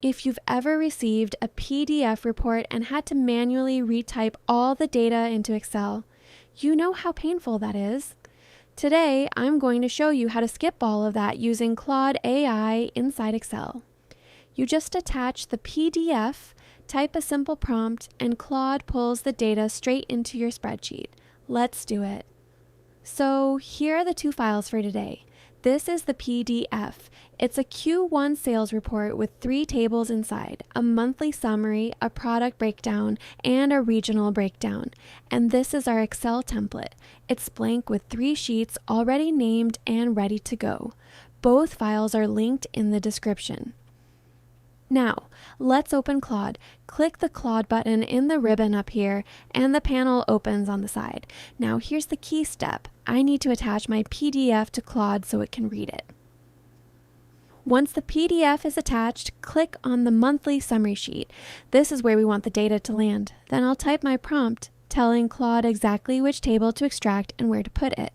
If you've ever received a PDF report and had to manually retype all the data into Excel, you know how painful that is. Today, I'm going to show you how to skip all of that using Claude AI inside Excel. You just attach the PDF, type a simple prompt, and Claude pulls the data straight into your spreadsheet. Let's do it. So here are the two files for today. This is the PDF. It's a Q1 sales report with 3 tables inside, a monthly summary, a product breakdown, and a regional breakdown. And this is our Excel template. It's blank with 3 sheets already named and ready to go. Both files are linked in the description. Now, let's open Claude. Click the Claude button in the ribbon up here, and the panel opens on the side. Now, here's the key step. I need to attach my PDF to Claude so it can read it. Once the PDF is attached, click on the monthly summary sheet. This is where we want the data to land. Then I'll type my prompt, telling Claude exactly which table to extract and where to put it.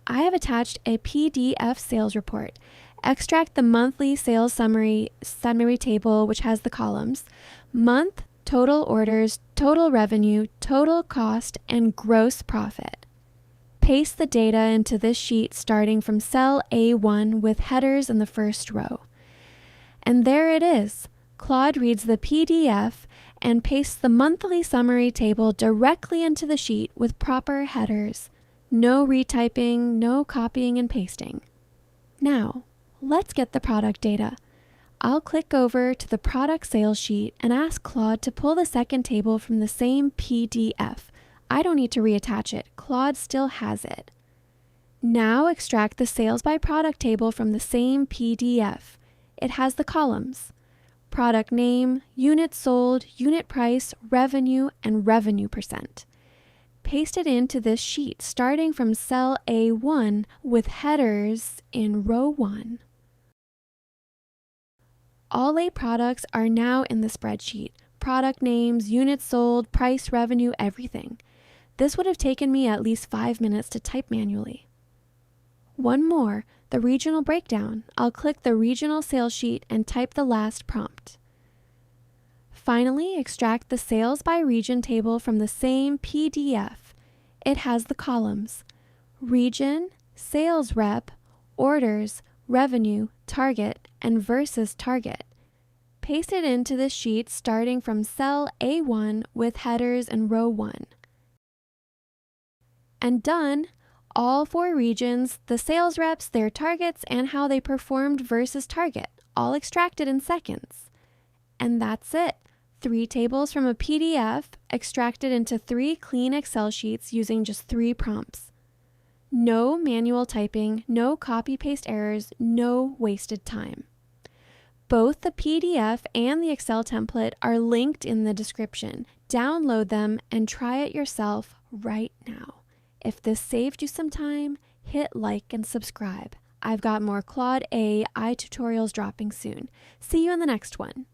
I have attached a PDF sales report. Extract the monthly sales summary table, which has the columns month, total orders, total revenue, total cost, and gross profit. Paste the data into this sheet starting from cell A1 with headers in the first row. And there it is. Claude reads the PDF and pastes the monthly summary table directly into the sheet with proper headers. No retyping, no copying and pasting. Now, let's get the product data. I'll click over to the product sales sheet and ask Claude to pull the second table from the same PDF. I don't need to reattach it. Claude still has it. Now extract the sales by product table from the same PDF. It has the columns: product name, units sold, unit price, revenue, and revenue percent. Paste it into this sheet starting from cell A1 with headers in row 1. All 8 products are now in the spreadsheet. Product names, units sold, price, revenue, everything. This would have taken me at least 5 minutes to type manually. One more, the regional breakdown. I'll click the regional sales sheet and type the last prompt. Finally, extract the sales by region table from the same PDF. It has the columns: region, sales rep, orders, revenue, target, and versus target. Paste it into the sheet starting from cell A1 with headers in row 1. And done! All 4 regions, the sales reps, their targets, and how they performed versus target, all extracted in seconds. And that's it. 3 tables from a PDF extracted into 3 clean Excel sheets using just 3 prompts. No manual typing, no copy-paste errors, no wasted time. Both the PDF and the Excel template are linked in the description. Download them and try it yourself right now. If this saved you some time, hit like and subscribe. I've got more Claude AI tutorials dropping soon. See you in the next one.